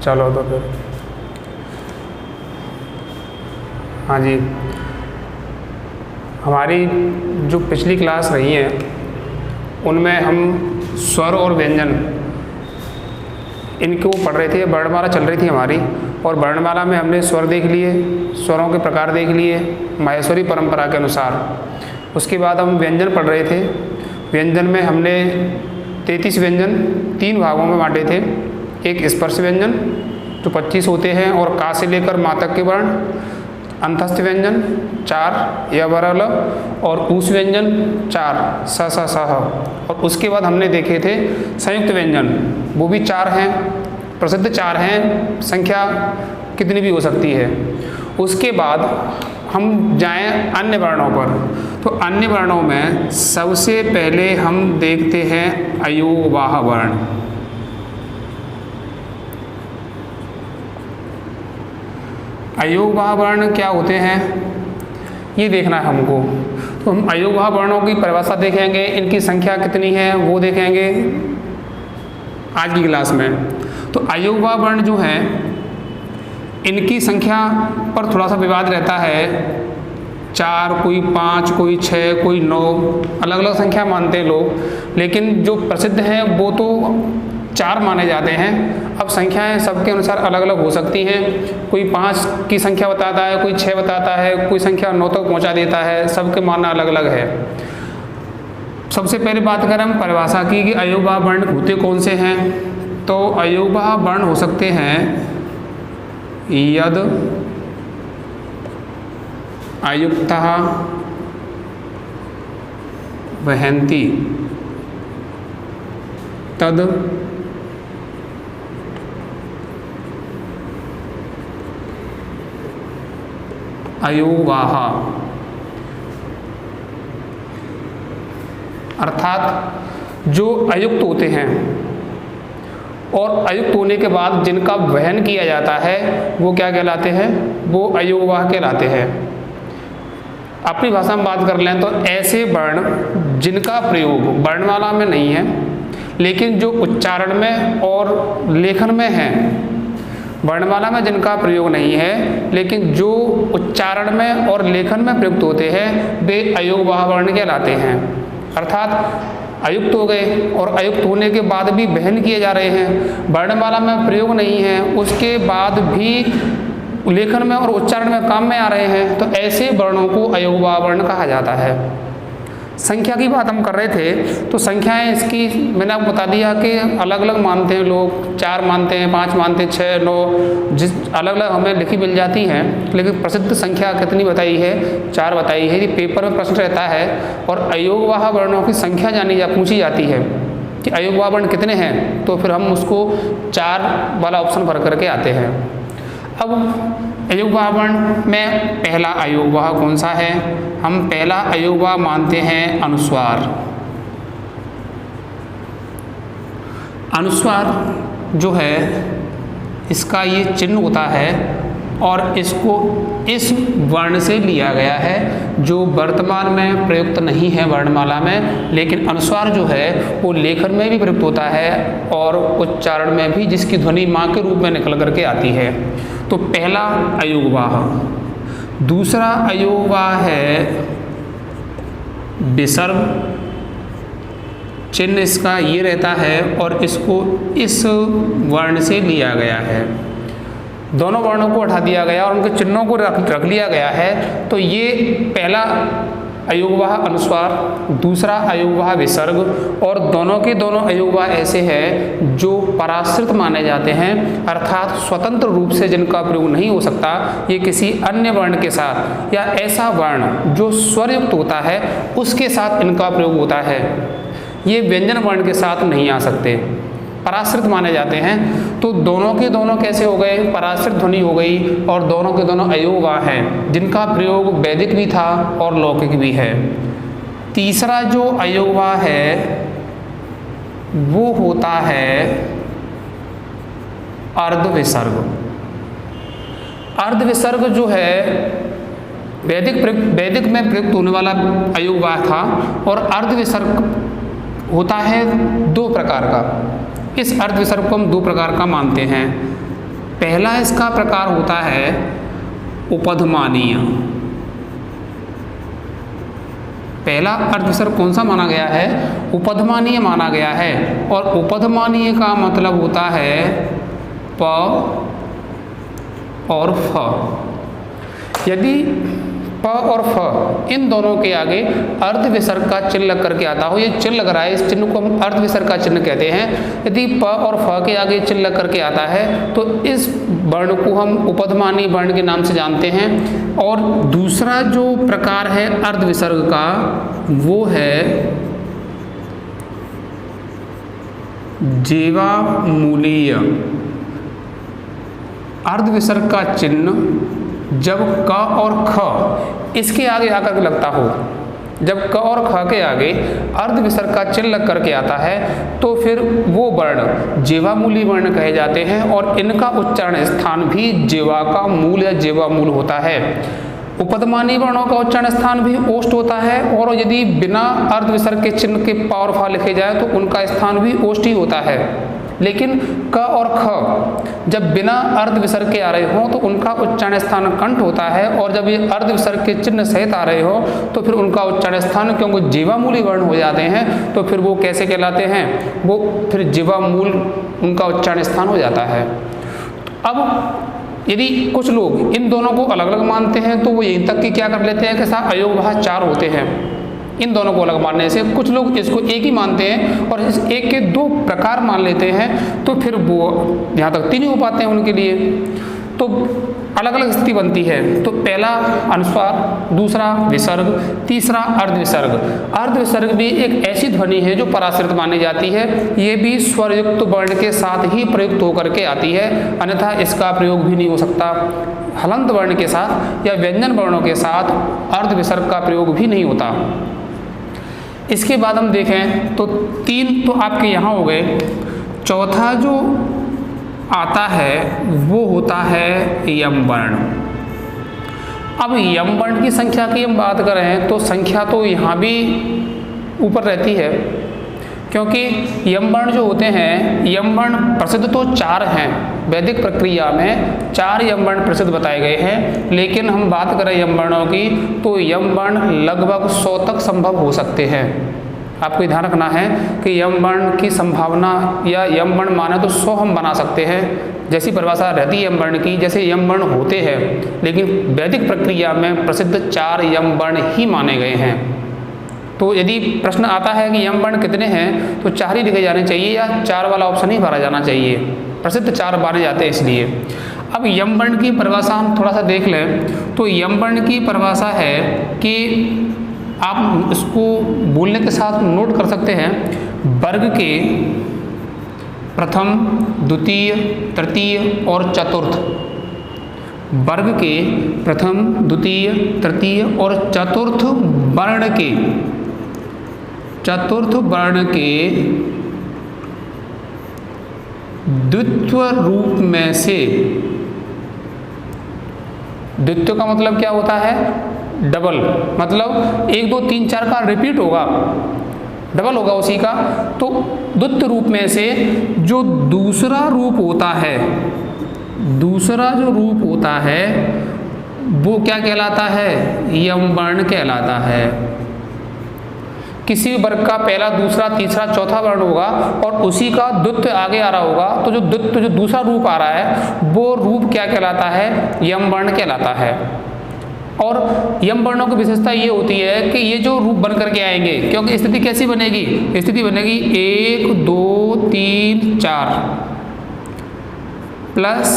चलो तो फिर हाँ जी, हमारी जो पिछली क्लास रही है उनमें हम स्वर और व्यंजन इनको पढ़ रहे थे। वर्णमाला चल रही थी हमारी, और वर्णमाला में हमने स्वर देख लिए, स्वरों के प्रकार देख लिए माहेश्वरी परंपरा के अनुसार। उसके बाद हम व्यंजन पढ़ रहे थे। व्यंजन में हमने 33 व्यंजन 3 भागों में बांटे थे। एक स्पर्श व्यंजन जो 25 होते हैं और का से लेकर मा तक के वर्ण, अंतस्थ व्यंजन 4 य वरल, और ऊस व्यंजन 4 स स स ह। और उसके बाद हमने देखे थे संयुक्त व्यंजन, वो भी 4 हैं, प्रसिद्ध 4 हैं, संख्या कितनी भी हो सकती है। उसके बाद हम जाएं अन्य वर्णों पर, तो अन्य वर्णों में सबसे पहले हम देखते हैं अयोवाह वर्ण। अयोवाह वर्ण क्या होते हैं ये देखना है हमको। तो हम अयोवाह वर्णों की परिभाषा देखेंगे, इनकी संख्या कितनी है वो देखेंगे आज की क्लास में। तो अयोवाह वर्ण जो हैं इनकी संख्या पर थोड़ा सा विवाद रहता है। 4, कोई 5, कोई 6, कोई 9, अलग अलग संख्या मानते हैं लोग, लेकिन जो प्रसिद्ध हैं वो तो 4 माने जाते हैं। अब संख्याएं सबके अनुसार अलग अलग हो सकती हैं। कोई 5 की संख्या बताता है, कोई 6 बताता है, कोई संख्या 9 तक पहुंचा देता है, सबके मानना अलग अलग है। सबसे पहले बात करें हम परिभाषा की कि अयोवाह वर्ण होते कौन से हैं। तो अयोवाह वर्ण हो सकते हैं यद अयुक्तः वहन्ति तद अयोवाह, अर्थात जो अयुक्त होते हैं और अयुक्त होने के बाद जिनका वहन किया जाता है वो क्या कहलाते हैं, वो अयोवाह कहलाते हैं। अपनी भाषा में बात कर लें तो ऐसे वर्ण जिनका प्रयोग वर्णमाला में नहीं है लेकिन जो उच्चारण में और लेखन में है। वर्णमाला में जिनका प्रयोग नहीं है लेकिन जो उच्चारण में और लेखन में प्रयुक्त होते हैं वे अयोवाह वर्ण कहलाते हैं। अर्थात अयुक्त हो गए और अयुक्त होने के बाद भी वहन किए जा रहे हैं, वर्णमाला में प्रयोग नहीं है, उसके बाद भी लेखन में और उच्चारण में काम में आ रहे हैं, तो ऐसे वर्णों को अयोवाह वर्ण कहा जाता है। संख्या की बात हम कर रहे थे, तो संख्याएं इसकी मैंने आपको बता दिया कि अलग अलग मानते हैं लोग, 4 मानते हैं, 5 मानते हैं, 6, 9, जिस अलग अलग हमें लिखी मिल जाती हैं, लेकिन प्रसिद्ध संख्या कितनी बताई है, 4 बताई है। ये पेपर में प्रश्न रहता है और अयोवाह वर्णों की संख्या पूछी जाती है कि अयोवाह वर्ण कितने हैं, तो फिर हम उसको 4 वाला ऑप्शन भर करके आते हैं। अब अयोवाह वर्ण में पहला अयोवाह कौन सा है, हम पहला अयोवाह मानते हैं अनुस्वार। अनुस्वार जो है इसका ये चिन्ह होता है और इसको इस वर्ण से लिया गया है जो वर्तमान में प्रयुक्त नहीं है वर्णमाला में, लेकिन अनुस्वार जो है वो लेखन में भी प्रयुक्त होता है और उच्चारण में भी, जिसकी ध्वनि माँ के रूप में निकल करके आती है। तो पहला अयोवाह। दूसरा अयोवाह है विसर्ग। चिन्ह इसका ये रहता है और इसको इस वर्ण से लिया गया है। दोनों वर्णों को हटा दिया गया और उनके चिन्हों को रख लिया गया है। तो ये पहला अयोवाह अनुस्वार, दूसरा अयोवाह विसर्ग, और दोनों के दोनों अयोवाह ऐसे हैं जो पराश्रित माने जाते हैं, अर्थात स्वतंत्र रूप से जिनका प्रयोग नहीं हो सकता। ये किसी अन्य वर्ण के साथ या ऐसा वर्ण जो स्वरयुक्त होता है उसके साथ इनका प्रयोग होता है। ये व्यंजन वर्ण के साथ नहीं आ सकते, पराश्रित माने जाते हैं। तो दोनों के दोनों कैसे हो गए, पराश्रित ध्वनि हो गई और दोनों के दोनों अयोवाह हैं जिनका प्रयोग वैदिक भी था और लौकिक भी है। तीसरा जो अयोवाह है वो होता है अर्धविसर्ग। अर्धविसर्ग जो है वैदिक में प्रयुक्त होने वाला अयोवाह था और अर्धविसर्ग होता है 2 प्रकार का। इस अर्धविसर्ग को हम 2 प्रकार का मानते हैं। पहला इसका प्रकार होता है उपधमानीय। पहला अर्धविसर्ग कौन सा माना गया है? उपधमानीय माना गया है। और उपधमानीय का मतलब होता है प और फ। यदि प और फ इन दोनों के आगे अर्धविसर्ग का चिन्ह लग करके आता हो, ये चिन्ह लग रहा है, इस चिन्ह को हम अर्धविसर्ग का चिन्ह कहते हैं। यदि प और फ के आगे चिन्ह लग करके आता है तो इस वर्ण को हम उपधमानीय वर्ण के नाम से जानते हैं। और दूसरा जो प्रकार है अर्धविसर्ग का वो है जेवामूलीय। अर्धविसर्ग का चिन्ह जब क और ख इसके आगे आकर के लगता हो, जब क और ख के आगे अर्धविसर्ग का चिन्ह लग करके आता है तो फिर वो वर्ण जेवामूली वर्ण कहे जाते हैं। और इनका उच्चारण स्थान भी जेवा का मूल या जेवामूल होता है। उपधमानीय वर्णों का उच्चारण स्थान भी ओष्ठ होता है, और यदि बिना अर्धविसर्ग के चिन्ह के प और फ लिखे जाए तो उनका स्थान भी ओष्ठ ही होता है। लेकिन क और ख जब बिना अर्धविसर्ग के आ रहे हो तो उनका उच्चारण स्थान कंठ होता है, और जब ये अर्धविसर्ग के चिन्ह सहित आ रहे हो तो फिर उनका उच्चारण स्थान, क्योंकि जीवामूली वर्ण हो जाते हैं, तो फिर वो कैसे कहलाते हैं? वो फिर जीवामूल उनका उच्चारण स्थान हो जाता है। अब यदि कुछ लोग इन दोनों को अलग अलग मानते हैं तो वो यहीं तक कि क्या कर लेते हैं कि साहब अयोगभाव 4 होते हैं। इन दोनों को अलग मानने से कुछ लोग इसको एक ही मानते हैं और इस एक के 2 प्रकार मान लेते हैं, तो फिर वो यहाँ तक 3 ही हो पाते हैं उनके लिए। तो अलग अलग स्थिति बनती है। तो पहला अनुस्वार, दूसरा विसर्ग, तीसरा अर्धविसर्ग। अर्धविसर्ग भी एक ऐसी ध्वनि है जो पराश्रित मानी जाती है। ये भी स्वरयुक्त वर्ण के साथ ही प्रयुक्त होकर के आती है, अन्यथा इसका प्रयोग भी नहीं हो सकता। हलंत वर्ण के साथ या व्यंजन वर्णों के साथ अर्धविसर्ग का प्रयोग भी नहीं होता। इसके बाद हम देखें तो 3 तो आपके यहाँ हो गए। चौथा जो आता है वो होता है यम वर्ण। अब यम वर्ण की संख्या की हम बात करें तो संख्या तो यहाँ भी ऊपर रहती है, क्योंकि यम वर्ण जो होते हैं, यम वर्ण प्रसिद्ध तो 4 हैं। वैदिक प्रक्रिया में 4 यम वर्ण प्रसिद्ध बताए गए हैं, लेकिन हम बात करें यम वर्णों की तो यम वर्ण लगभग 100 तक संभव हो सकते हैं। आपको ध्यान रखना है कि यम वर्ण की संभावना या यम वर्ण माने तो 100 हम बना सकते हैं, जैसी परिभाषा रहती है यम वर्ण की, जैसे यम वर्ण होते हैं, लेकिन वैदिक प्रक्रिया में प्रसिद्ध 4 यम वर्ण ही माने गए हैं। तो यदि प्रश्न आता है कि यम वर्ण कितने हैं तो 4 ही लिखे जाने चाहिए या 4 वाला ऑप्शन ही भरा जाना चाहिए। प्रसिद्ध 4 माने जाते हैं इसलिए। अब यम वर्ण की परिभाषा हम थोड़ा सा देख लें तो यम वर्ण की परिभाषा है कि आप इसको बोलने के साथ नोट कर सकते हैं। वर्ग के प्रथम, द्वितीय, तृतीय और चतुर्थ, वर्ग के प्रथम, द्वितीय, तृतीय और चतुर्थ वर्ण के द्वित्व रूप में से, द्वित्व का मतलब क्या होता है? डबल, मतलब 1 2 3 4 का रिपीट होगा, डबल होगा उसी का। तो द्वित्व रूप में से जो दूसरा रूप होता है, दूसरा जो रूप होता है वो क्या कहलाता है? यम वर्ण कहलाता है। किसी वर्ग का पहला, दूसरा, तीसरा, चौथा वर्ण होगा और उसी का द्वित्व आगे आ रहा होगा, तो जो द्वित्व, जो दूसरा रूप आ रहा है वो रूप क्या कहलाता है? यम वर्ण कहलाता है। और यम वर्णों की विशेषता ये होती है कि ये जो रूप बन करके आएंगे, क्योंकि स्थिति कैसी बनेगी? स्थिति बनेगी 1 2 3 4 प्लस,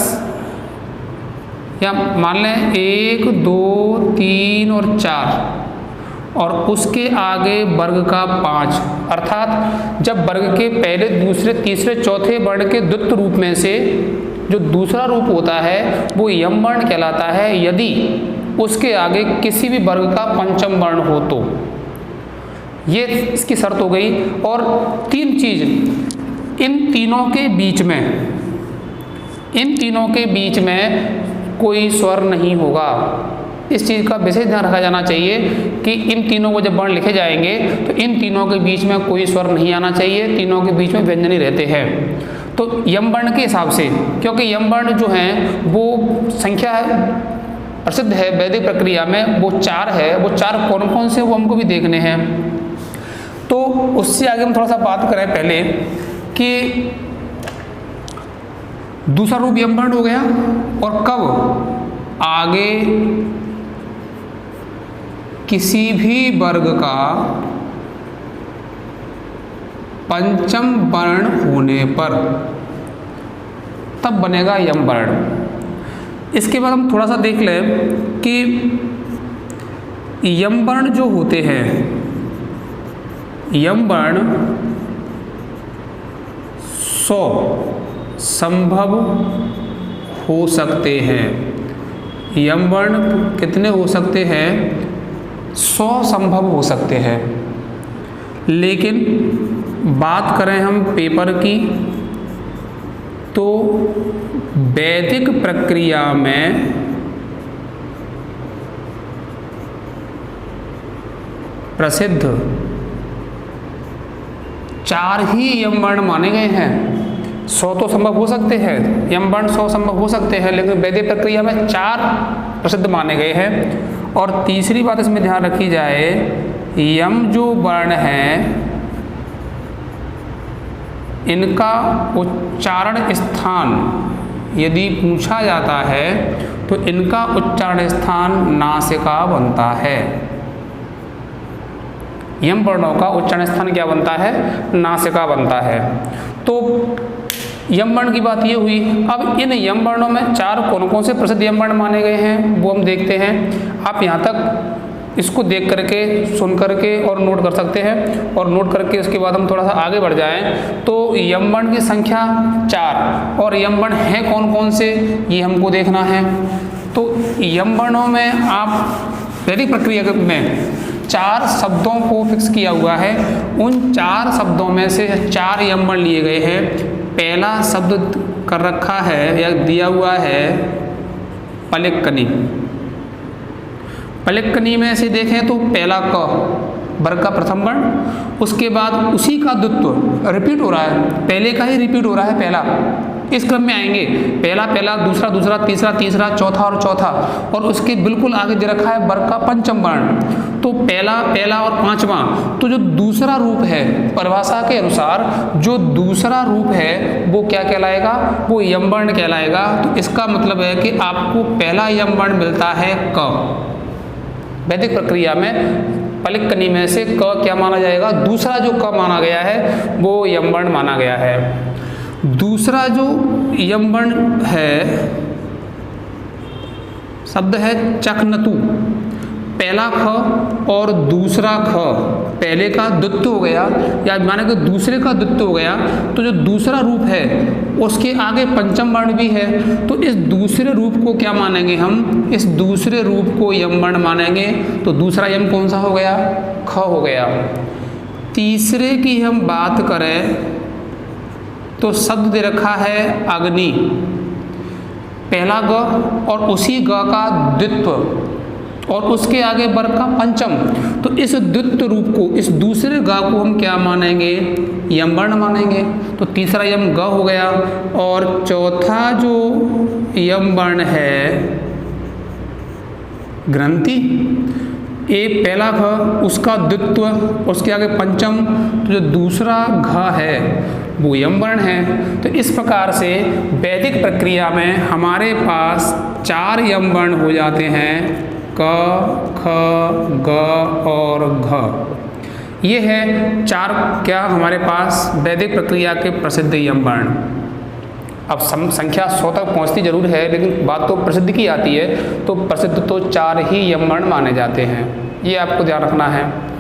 या मान लें 1 2 3 और 4 और उसके आगे वर्ग का 5, अर्थात जब वर्ग के पहले, दूसरे, तीसरे, चौथे वर्ण के द्वित्व रूप में से जो दूसरा रूप होता है वो यम वर्ण कहलाता है, यदि उसके आगे किसी भी वर्ग का पंचम वर्ण हो तो। ये इसकी शर्त हो गई। और 3 चीज, इन तीनों के बीच में कोई स्वर नहीं होगा। इस चीज़ का विशेष ध्यान रखा जाना चाहिए कि इन तीनों को जब वर्ण लिखे जाएंगे तो इन तीनों के बीच में कोई स्वर नहीं आना चाहिए, तीनों के बीच में व्यंजन ही रहते हैं। तो यम वर्ण के हिसाब से, क्योंकि यम वर्ण जो हैं वो संख्या प्रसिद्ध है वैदिक प्रक्रिया में, वो 4 है। वो 4 कौन कौन से वो हमको भी देखने हैं। तो उससे आगे हम थोड़ा सा बात करें पहले कि दूसरा रूप यम वर्ण हो गया, और कब आगे किसी भी वर्ग का पंचम वर्ण होने पर तब बनेगा यम वर्ण। इसके बाद हम थोड़ा सा देख लें कि यम वर्ण जो होते हैं, यम वर्ण 100 संभव हो सकते हैं। यम वर्ण कितने हो सकते हैं? 100 संभव हो सकते हैं। लेकिन बात करें हम पेपर की, तो वैदिक प्रक्रिया में प्रसिद्ध 4 ही यम वर्ण माने गए हैं। 100 तो संभव हो सकते हैं, यम वर्ण 100 संभव हो सकते हैं, लेकिन वैदिक प्रक्रिया में 4 प्रसिद्ध माने गए हैं। और तीसरी बात इसमें ध्यान रखी जाए, यम जो वर्ण है इनका उच्चारण स्थान यदि पूछा जाता है तो इनका उच्चारण स्थान नासिका बनता है। यम वर्णों का उच्चारण स्थान क्या बनता है? नासिका बनता है। तो यम वर्ण की बात ये हुई। अब इन यम वर्णों में 4 कौन कौन से प्रसिद्ध यम वर्ण माने गए हैं वो हम देखते हैं। आप यहाँ तक इसको देख करके, सुन करके और नोट कर सकते हैं, और नोट करके उसके बाद हम थोड़ा सा आगे बढ़ जाएं। तो यम वर्ण की संख्या 4, और यम वर्ण हैं कौन कौन से ये हमको देखना है। तो यम वर्णों में आप वैदिक प्रक्रिया में 4 शब्दों को फिक्स किया हुआ है। उन 4 शब्दों में से 4 यम वर्ण लिए गए हैं। पहला शब्द कर रखा है या दिया हुआ है पलिक्कनी। पलिक्कनी में से देखें तो पहला क वर्ग का प्रथम वर्ण, उसके बाद उसी का द्वित्व रिपीट हो रहा है, पहले का ही रिपीट हो रहा है पहला। इस क्रम में आएंगे पहला पहला, दूसरा दूसरा, तीसरा तीसरा, चौथा और चौथा, और उसके बिल्कुल आगे दे रखा है वर्ग का पंचम वर्ण। तो पहला पहला और पांचवा। तो जो दूसरा रूप है परिभाषा के अनुसार, जो दूसरा रूप है वो क्या कहलाएगा? वो यम वर्ण कहलाएगा। तो इसका मतलब है कि आपको पहला यम वर्ण मिलता है क। वैदिक प्रक्रिया में पलिक्कनी में से क क्या माना जाएगा? दूसरा जो क माना गया है वो यम वर्ण माना गया है। दूसरा जो यम वर्ण है शब्द है चकनतु। पहला ख और दूसरा ख, पहले का द्वित्व हो गया या माने कि दूसरे का द्वित्व हो गया। तो जो दूसरा रूप है उसके आगे पंचम वर्ण भी है। तो इस दूसरे रूप को क्या मानेंगे हम? इस दूसरे रूप को यम वर्ण मानेंगे। तो दूसरा यम कौन सा हो गया? ख हो गया। तीसरे की हम बात करें तो शब्द दे रखा है अग्नि। पहला ग और उसी ग का द्वित्व और उसके आगे वर्ग का पंचम। तो इस द्वित्व रूप को, इस दूसरे ग को हम क्या मानेंगे? यम वर्ण मानेंगे। तो तीसरा यम ग हो गया। और चौथा जो यम वर्ण है ग्रंथि। ए पहला घ, उसका द्वित्व, उसके आगे पंचम। तो जो दूसरा घ है वो यम वर्ण है। तो इस प्रकार से वैदिक प्रक्रिया में हमारे पास 4 यम वर्ण हो जाते हैं, क, ख, ग और घ। ये है 4 क्या हमारे पास वैदिक प्रक्रिया के प्रसिद्ध यम वर्ण। अब संख्या 100 तक पहुंचती जरूर है, लेकिन बात तो प्रसिद्ध की आती है। तो प्रसिद्ध तो 4 ही यम वर्ण माने जाते हैं, ये आपको ध्यान रखना है।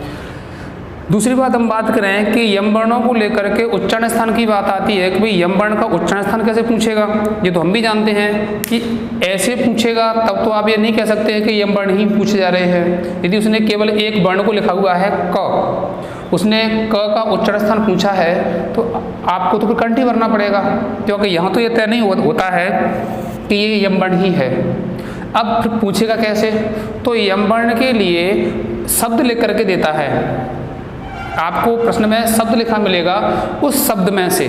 दूसरी बात हम बात करें कि यम वर्णों को लेकर के उच्चारण स्थान की बात आती है कि भाई यम वर्ण का उच्चारण स्थान कैसे पूछेगा। ये तो हम भी जानते हैं कि ऐसे पूछेगा, तब तो आप ये नहीं कह सकते हैं कि यम वर्ण ही पूछे जा रहे हैं। यदि उसने केवल एक वर्ण को लिखा हुआ है क, उसने क का उच्चारण स्थान पूछा है, तो आपको तो फिर कंठी भरना पड़ेगा, क्योंकि यहाँ तो ये तय नहीं होता है कि ये यम वर्ण ही है। अब फिर पूछेगा कैसे? तो यम वर्ण के लिए शब्द लिख करके देता है। आपको प्रश्न में शब्द लिखा मिलेगा, उस शब्द में से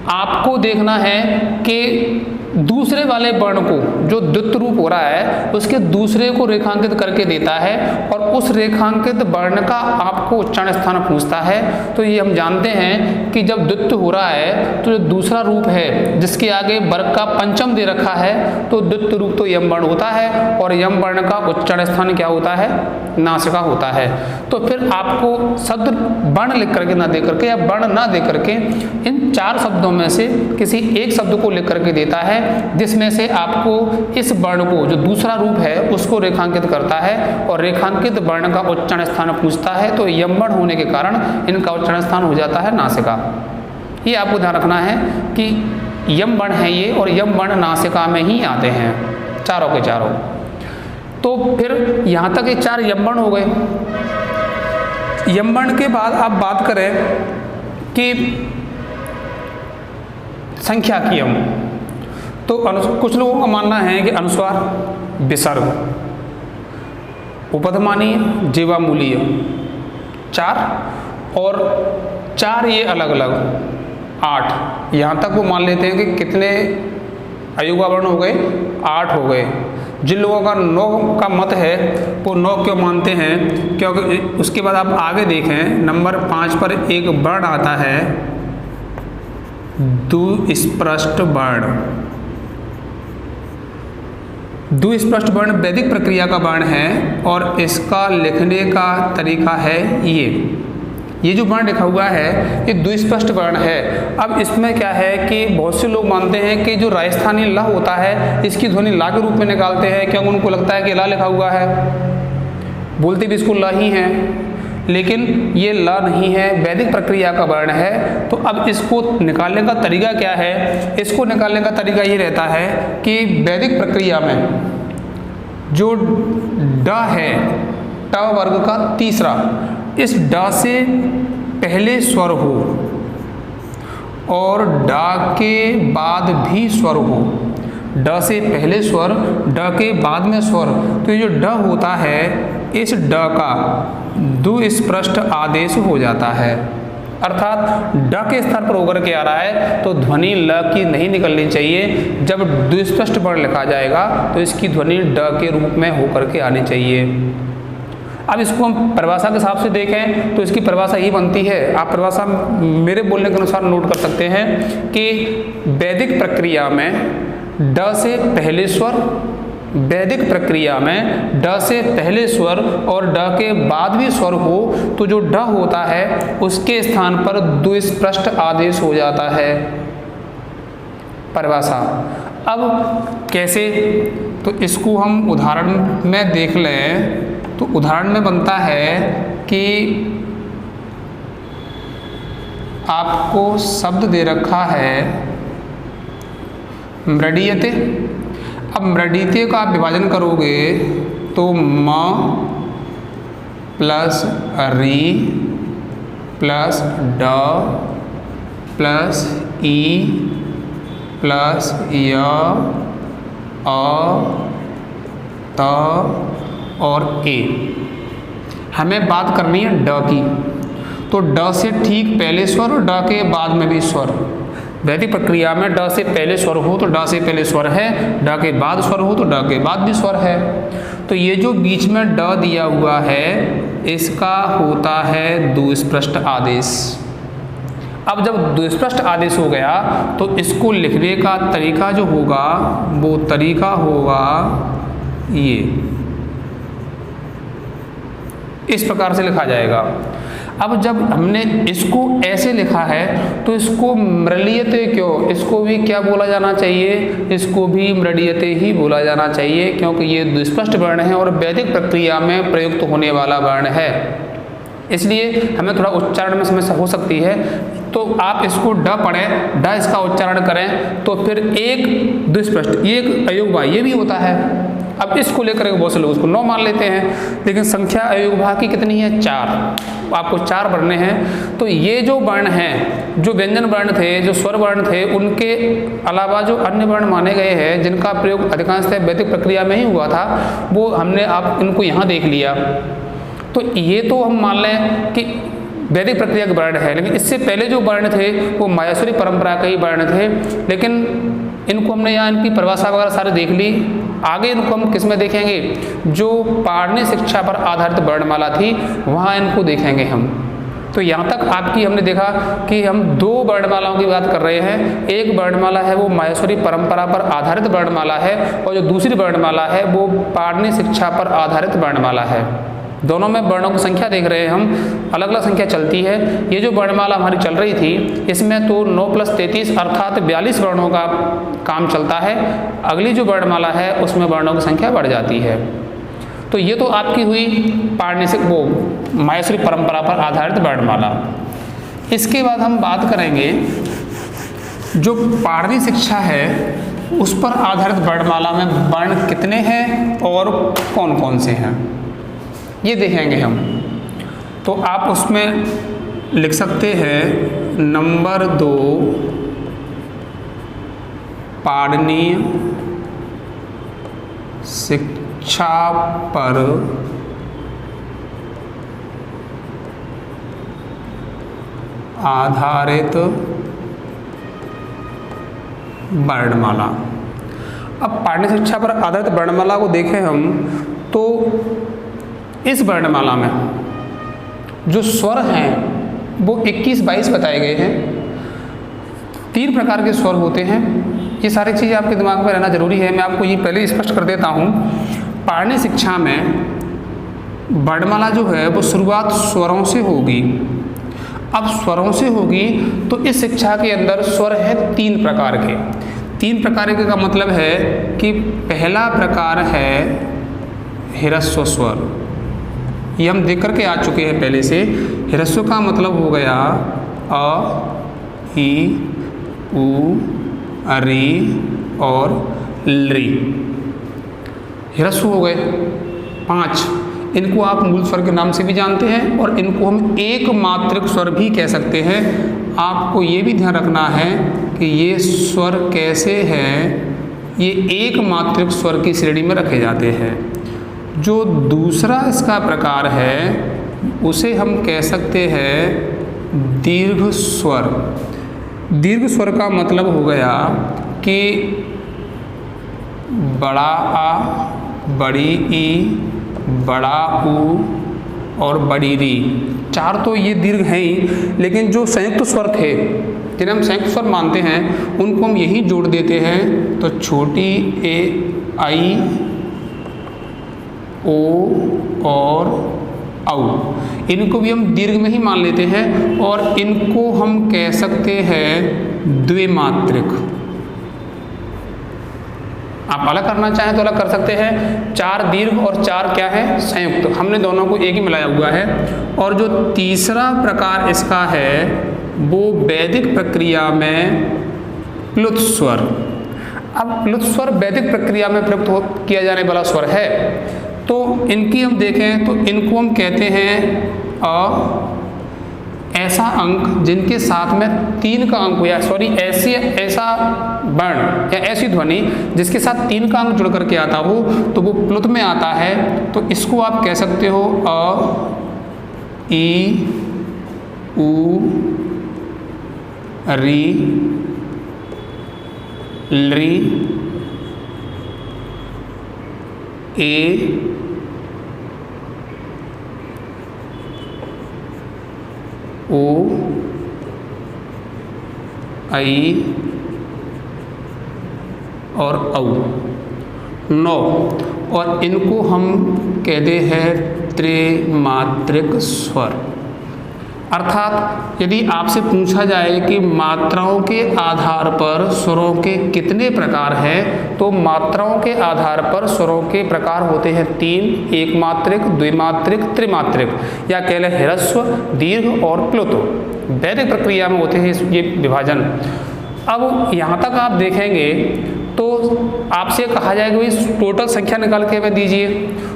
आपको देखना है कि दूसरे वाले वर्ण को, जो द्वित्व रूप हो रहा है, उसके दूसरे को रेखांकित करके देता है और उस रेखांकित वर्ण का आपको उच्चारण स्थान पूछता है। तो ये हम जानते हैं कि जब द्वित्व हो रहा है तो जो दूसरा रूप है जिसके आगे वर्ग का पंचम दे रखा है तो द्वित्व रूप तो यम वर्ण होता है और यम वर्ण का उच्चारण स्थान क्या होता है? नासिका होता है। तो फिर आपको शब्द वर्ण लिख करके ना दे करके या वर्ण ना दे करके इन 4 शब्दों में से किसी एक शब्द को लिख करके देता है जिसमें से आपको इस वर्ण को, जो दूसरा रूप है, उसको रेखांकित करता है और रेखांकित वर्ण का उच्चारण स्थान पूछता है। तो यम वर्ण होने के कारण इनका उच्चारण स्थान हो जाता है नासिका। ये आपको ध्यान रखना है कि यम वर्ण है ये और यम वर्ण नासिका में ही आते हैं चारों के चारों। तो फिर यहाँ तक ये 4 यम वर्ण हो गए। यम वर्ण के बाद आप बात करें कि संख्या की यम, तो कुछ लोगों का मानना है कि अनुस्वार, विसर्ग, उपधमानीय, जीवामूलीय 4 और 4 ये अलग अलग 8। यहाँ तक वो मान लेते हैं कि कितने अयुग्म हो गए? 8 हो गए। जिन लोगों का 9 का मत है वो 9 क्यों मानते हैं? क्योंकि उसके बाद आप आगे देखें नंबर 5 पर एक वर्ण आता है दुस्पष्ट वर्ण। दुस्पष्ट वर्ण वैदिक प्रक्रिया का वर्ण है और इसका लिखने का तरीका है ये जो वर्ण लिखा हुआ है ये दुस्पष्ट वर्ण है। अब इसमें क्या है कि बहुत से लोग मानते हैं कि जो राजस्थानी ला होता है इसकी ध्वनि ला के रूप में निकालते हैं, क्योंकि उनको लगता है कि ला लिखा हुआ है, बोलते भी इसको ला ही हैं, लेकिन ये ला नहीं है, वैदिक प्रक्रिया का वर्ण है। तो अब इसको निकालने का तरीका क्या है? इसको निकालने का तरीका ये रहता है कि वैदिक प्रक्रिया में जो ड है, ट वर्ग का तीसरा, इस ड से पहले स्वर हो और ड के बाद भी स्वर हो, ड से पहले स्वर, ड के बाद में स्वर, तो ये जो ड होता है इस ड का दुस्पष्ट आदेश हो जाता है। अर्थात ड के स्थान पर होकर के आ रहा है तो ध्वनि ल की नहीं निकलनी चाहिए। जब दुस्पष्ट वर्ण लिखा जाएगा तो इसकी ध्वनि ड के रूप में होकर के आनी चाहिए। अब इसको हम परिभाषा के हिसाब से देखें तो इसकी परिभाषा ये बनती है, आप परिभाषा मेरे बोलने के अनुसार नोट कर सकते हैं कि वैदिक प्रक्रिया में ड से पहले स्वर, वैदिक प्रक्रिया में ड से पहले स्वर और ड के बाद भी स्वर हो तो जो ड होता है उसके स्थान पर दुस्पष्ट आदेश हो जाता है। परिभाषा अब कैसे, तो इसको हम उदाहरण में देख लें। तो उदाहरण में बनता है कि आपको शब्द दे रखा है मृडीयते। अब मृडीयते का आप विभाजन करोगे तो म प्लस री प्लस ड प्लस ई प्लस य अ त और ए। हमें बात करनी है ड की, तो ड से ठीक पहले स्वर और ड के बाद में भी स्वर। वैदिक प्रक्रिया में ड से पहले स्वर हो तो ड से पहले स्वर है, ड के बाद स्वर हो तो ड के बाद भी स्वर है। तो ये जो बीच में ड दिया हुआ है इसका होता है दुस्पष्ट आदेश। अब जब दुस्पष्ट आदेश हो गया तो इसको लिखने का तरीका जो होगा वो तरीका होगा ये, इस प्रकार से लिखा जाएगा। अब जब हमने इसको ऐसे लिखा है तो इसको मृडीयते क्यों, इसको भी क्या बोला जाना चाहिए? इसको भी मृडीयते ही बोला जाना चाहिए, क्योंकि ये दुस्पष्ट वर्ण है और वैदिक प्रक्रिया में प्रयुक्त होने वाला वर्ण है। इसलिए हमें थोड़ा उच्चारण में समस्या हो सकती है। तो आप इसको ड पढ़ें, ड इसका उच्चारण करें तो फिर एक दुस्पष्ट, एक अयुग्म ये भी होता है। अब इसको लेकर बहुत से लोग उसको 9 मान लेते हैं, लेकिन संख्या अयुग्म की कितनी है? 4। आपको 4 पढ़ने हैं। तो ये जो वर्ण हैं, जो व्यंजन वर्ण थे, जो स्वर वर्ण थे, उनके अलावा जो अन्य वर्ण माने गए हैं जिनका प्रयोग अधिकांशतः वैदिक प्रक्रिया में ही हुआ था, वो हमने आप इनको यहाँ देख लिया। तो ये तो हम मान लें कि वैदिक प्रक्रिया के वर्ण है, लेकिन इससे पहले जो वर्ण थे वो माहेश्वरी परंपरा के ही वर्ण थे। लेकिन इनको हमने यहाँ इनकी परिभाषा वगैरह सारे देख ली। आगे इनको हम किस में देखेंगे, जो पाणिनि शिक्षा पर आधारित वर्णमाला थी वहाँ इनको देखेंगे हम। तो यहाँ तक आपकी हमने देखा कि हम दो वर्णमालाओं की बात कर रहे हैं। एक वर्णमाला है वो माहेश्वरी परंपरा पर आधारित वर्णमाला है, और जो दूसरी वर्णमाला है वो पाणिनि शिक्षा पर आधारित वर्णमाला है। दोनों में वर्णों की संख्या देख रहे हैं हम, अलग अलग संख्या चलती है। ये जो वर्णमाला हमारी चल रही थी इसमें तो 9 + 33 अर्थात 42 वर्णों का काम चलता है। अगली जो वर्णमाला है उसमें वर्णों की संख्या बढ़ जाती है। तो ये तो आपकी हुई पाणिनि वो माहेश्वरी परंपरा पर आधारित वर्णमाला। इसके बाद हम बात करेंगे जो पाणिनि शिक्षा है उस पर आधारित वर्णमाला में वर्ण कितने हैं और कौन कौन से हैं, ये देखेंगे हम। तो आप उसमें लिख सकते हैं नंबर 2 पाणिनीय शिक्षा पर आधारित वर्णमाला। अब पाणिनि शिक्षा पर आधारित वर्णमाला को देखें हम तो इस वर्णमाला में जो स्वर हैं वो 21-22 बताए गए हैं। 3 प्रकार के स्वर होते हैं। ये सारी चीज़ें आपके दिमाग में रहना जरूरी है। मैं आपको ये पहले स्पष्ट कर देता हूँ। पाणिनि शिक्षा में वर्णमाला जो है वो शुरुआत स्वरों से होगी। अब स्वरों से होगी तो इस शिक्षा के अंदर स्वर है 3 प्रकार के। 3 प्रकार के का मतलब है कि पहला प्रकार है ह्रस्व स्वर। ये हम देख करके आ चुके हैं पहले से। ह्रस्व का मतलब हो गया अ, ई, उ, री और ली। ह्रस्व हो गए 5। इनको आप मूल स्वर के नाम से भी जानते हैं और इनको हम एक मात्रिक स्वर भी कह सकते हैं। आपको ये भी ध्यान रखना है कि ये स्वर कैसे हैं, ये एक मात्रिक स्वर की श्रेणी में रखे जाते हैं। जो दूसरा इसका प्रकार है उसे हम कह सकते हैं दीर्घ स्वर। दीर्घ स्वर का मतलब हो गया कि बड़ा आ, बड़ी ई, बड़ा ऊ और बड़ी री। 4 तो ये दीर्घ हैं ही, लेकिन जो संयुक्त स्वर थे जिन्हें हम संयुक्त स्वर मानते हैं उनको हम यही जोड़ देते हैं। तो छोटी ए, आई, ओ और औ, इनको भी हम दीर्घ में ही मान लेते हैं और इनको हम कह सकते हैं द्विमात्रिक। आप अलग करना चाहें तो अलग कर सकते हैं। 4 दीर्घ और 4 क्या है संयुक्त। हमने दोनों को एक ही मिलाया हुआ है। और जो तीसरा प्रकार इसका है वो वैदिक प्रक्रिया में प्लुत स्वर। अब प्लुत स्वर वैदिक प्रक्रिया में प्रयुक्त किया जाने वाला स्वर है। तो इनकी हम देखें तो इनको हम कहते हैं ऐसा अंक जिनके साथ में 3 का अंक या ऐसा वर्ण या ऐसी ध्वनि जिसके साथ 3 का अंक जुड़ करके आता हो तो वो प्लुत में आता है। तो इसको आप कह सकते हो अ, ई, उ, री, ली, ए, ओ, आई और औ। 9 और इनको हम कहते हैं त्रिमात्रिक स्वर। अर्थात यदि आपसे पूछा जाए कि मात्राओं के आधार पर स्वरों के कितने प्रकार हैं तो मात्राओं के आधार पर स्वरों के प्रकार होते हैं 3, एक मात्रिक, द्विमात्रिक, त्रिमात्रिक या कह लें ह्रस्व, दीर्घ और प्लुत। वैदिक प्रक्रिया में होते हैं ये विभाजन। अब यहाँ तक आप देखेंगे तो आपसे कहा जाएगा भाई टोटल संख्या निकाल के हमें दीजिए।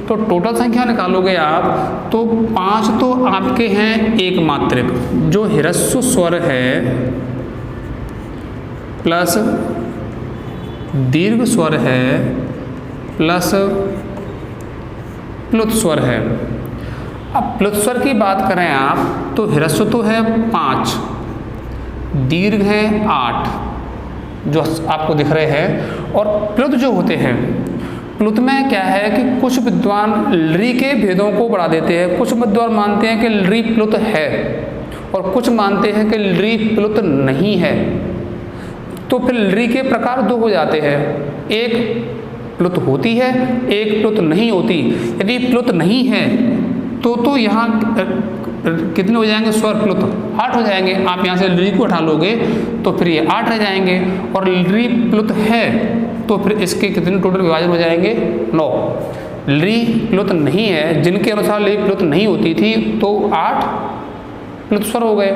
तो टोटल संख्या निकालोगे आप तो 5 तो आपके हैं एक मात्रिक जो ह्रस्व स्वर है, प्लस दीर्घ स्वर है, प्लस प्लुत स्वर है। अब प्लुत स्वर की बात करें आप तो ह्रस्व तो है 5, दीर्घ है 8 जो आपको दिख रहे हैं, और प्लुत जो होते हैं, प्लुत में क्या है कि कुछ विद्वान लृ के भेदों को बढ़ा देते हैं। कुछ विद्वान मानते हैं कि लृ प्लुत है और कुछ मानते हैं कि लृ प्लुत नहीं है। तो फिर लृ के प्रकार दो हो जाते हैं, एक प्लुत होती है, एक प्लुत नहीं होती। यदि प्लुत नहीं है तो यहाँ कितने हो जाएंगे स्वर प्लुत? 8 हो जाएंगे। आप यहाँ से लृ को हटा लोगे तो फिर ये 8 रह जाएंगे, और लृ प्लुत है तो फिर इसके कितने टोटल विभाजन हो जाएंगे? 9। लृ प्लुत नहीं है, जिनके अनुसार लृ प्लुत नहीं होती थी तो 8 प्लुत स्वर हो गए,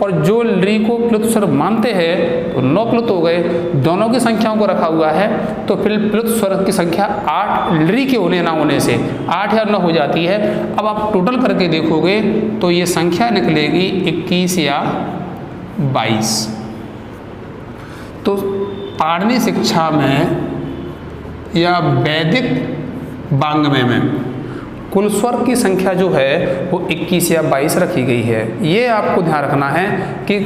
और जो लृ को प्लुत स्वर मानते हैं तो 9 प्लुत हो गए। दोनों की संख्याओं को रखा हुआ है तो फिर प्लुत स्वर की संख्या 8 लृ के होने ना होने से 8 या 9 हो जाती है। अब आप टोटल करके देखोगे तो ये संख्या निकलेगी 21 या 22। तो पाणिनि शिक्षा में या वैदिक वाङ्मय में कुल स्वर की संख्या जो है वो 21 या 22 रखी गई है। ये आपको ध्यान रखना है कि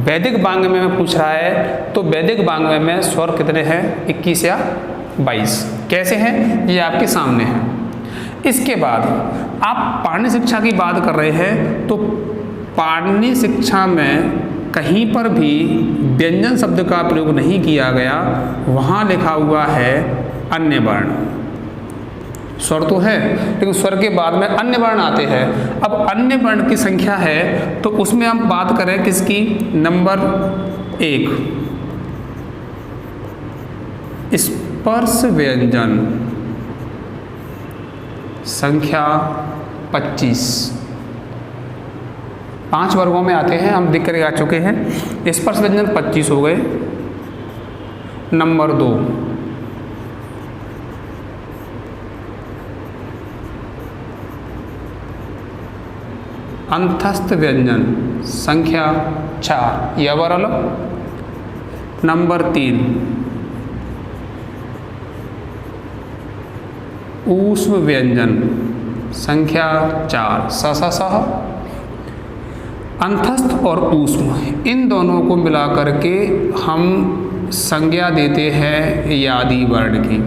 वैदिक वाङ्मय में पूछ रहा है तो वैदिक वाङ्मय में स्वर कितने हैं? 21 या 22। कैसे हैं? ये आपके सामने है। इसके बाद आप पाणिनि शिक्षा की बात कर रहे हैं तो पाणिनि शिक्षा में कहीं पर भी व्यंजन शब्द का प्रयोग नहीं किया गया, वहाँ लिखा हुआ है अन्य वर्ण। स्वर तो है लेकिन स्वर के बाद में अन्य वर्ण आते हैं। अब अन्य वर्ण की संख्या है तो उसमें हम बात करें किसकी? नंबर 1 स्पर्श व्यंजन, संख्या 25। 5 वर्गों में आते हैं, हम दिख कर आ चुके हैं। स्पर्श व्यंजन 25 हो गए। नंबर 2 अंतस्थ व्यंजन, संख्या 4 यवरल। नंबर 3 ऊष्म व्यंजन, संख्या 4 सह। अंतस्थ और ऊष्म इन दोनों को मिलाकर के हम संज्ञा देते हैं यादि वर्ण की।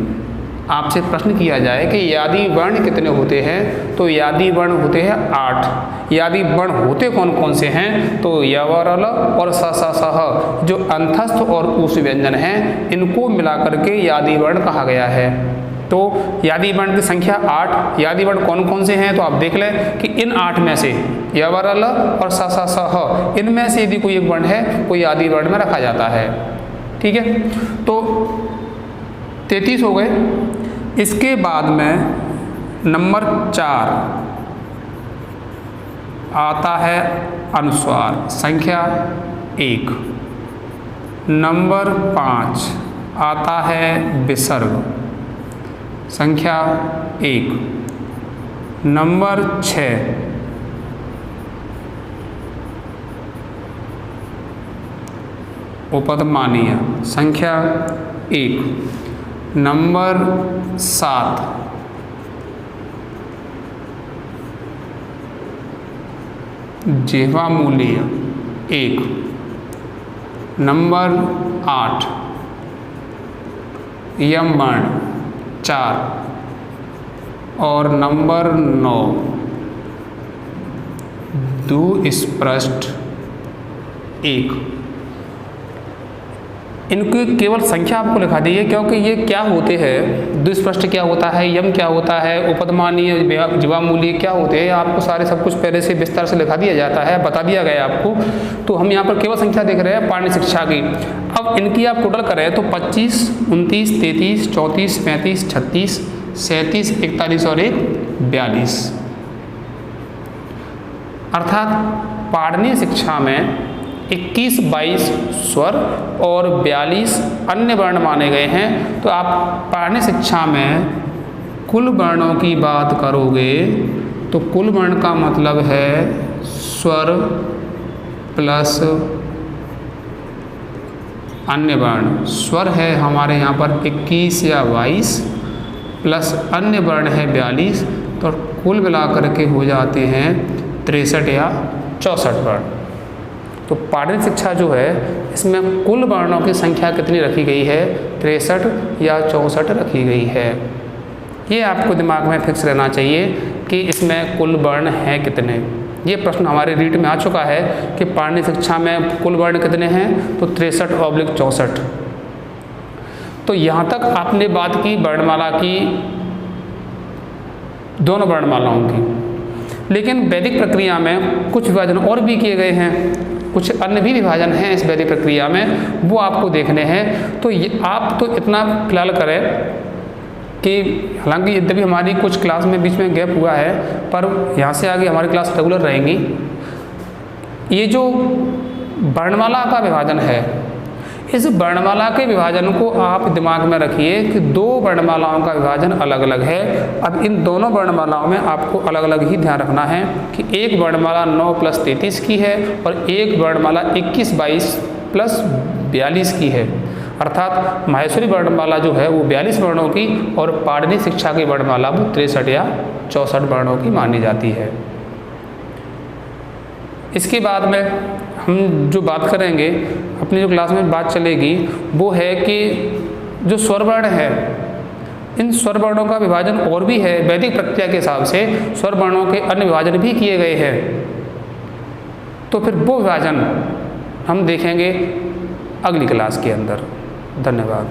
आपसे प्रश्न किया जाए कि यादि वर्ण कितने होते हैं तो यादि वर्ण होते हैं 8। यादि वर्ण होते कौन कौन से हैं तो यवरल और सह जो अंतस्थ और ऊष्म व्यंजन हैं इनको मिलाकर के यादि वर्ण कहा गया है। तो यादि वर्ण की संख्या 8। यादि वर्ण कौन कौन से हैं तो आप देख लें कि इन 8 में से यवरल और सह इनमें से यदि कोई एक वर्ण है कोई यादि वर्ण में रखा जाता है। ठीक है, तो 33 हो गए। इसके बाद में नंबर 4 आता है अनुस्वार, संख्या 1। नंबर 5 आता है विसर्ग, संख्या 1। नंबर 6 उपधमानीय, संख्या 1। नंबर 7 जिह्वामूलीय 1। नंबर 8 यम वर्ण 4 और नंबर 9 दुस्पृष्ट 1। इनकी केवल संख्या आपको लिखा दी है क्योंकि ये क्या होते हैं, दुस्पृष्ट क्या होता है, यम क्या होता है, उपधमानीय जिह्वामूलीय क्या होते हैं, आपको सारे सब कुछ पहले से विस्तार से लिखा दिया जाता है, बता दिया गया है आपको। तो हम यहाँ पर केवल संख्या देख रहे हैं पाणिनि शिक्षा की। अब इनकी आप टोटल करें तो 25, 29, 33, 34, 35, 36, 37, 41 और 1 42। अर्थात पाणिनि शिक्षा में 21, 22 स्वर और 42 अन्य वर्ण माने गए हैं। तो आप पाणिनि शिक्षा में कुल वर्णों की बात करोगे तो कुल वर्ण का मतलब है स्वर प्लस अन्य वर्ण। स्वर है हमारे यहाँ पर 21 या 22 प्लस अन्य वर्ण है 42, तो कुल मिलाकर के हो जाते हैं 63 या 64 वर्ण। तो पाठ्य शिक्षा जो है इसमें कुल वर्णों की संख्या कितनी रखी गई है? 63 या 64 रखी गई है। ये आपको दिमाग में फिक्स रहना चाहिए कि इसमें कुल वर्ण हैं कितने। ये प्रश्न हमारे रीट में आ चुका है कि पाठ्य शिक्षा में कुल वर्ण कितने हैं, तो 63/64। तो यहाँ तक आपने बात की वर्णमाला की, दोनों वर्णमालाओं की। लेकिन वैदिक प्रक्रिया में कुछ विभाजन और भी किए गए हैं, कुछ अन्य भी विभाजन हैं इस वैदिक प्रक्रिया में, वो आपको देखने हैं। तो ये आप तो इतना फिलहाल करें कि हालांकि यद्यपि हमारी कुछ क्लास में बीच में गैप हुआ है, पर यहाँ से आगे हमारी क्लास रेगुलर रहेंगी। ये जो वर्णमाला का विभाजन है, इस वर्णमाला के विभाजन को आप दिमाग में रखिए कि दो वर्णमालाओं का विभाजन अलग अलग है। अब इन दोनों वर्णमालाओं में आपको अलग अलग ही ध्यान रखना है कि एक वर्णमाला 9 + 33 की है और एक वर्णमाला 21, 22 + 42 की है। अर्थात माहेश्वरी वर्णमाला जो है वो 42 वर्णों की और पाणिनि शिक्षा की वर्णमाला वो 63 या 64 वर्णों की मानी जाती है। इसके बाद में हम जो बात करेंगे, अपनी जो क्लास में बात चलेगी, वो है कि जो स्वर वर्ण है, इन स्वर वर्णों का विभाजन और भी है। वैदिक प्रक्रिया के हिसाब से स्वर वर्णों के अन्य विभाजन भी किए गए हैं। तो फिर वो विभाजन हम देखेंगे अगली क्लास के अंदर। धन्यवाद।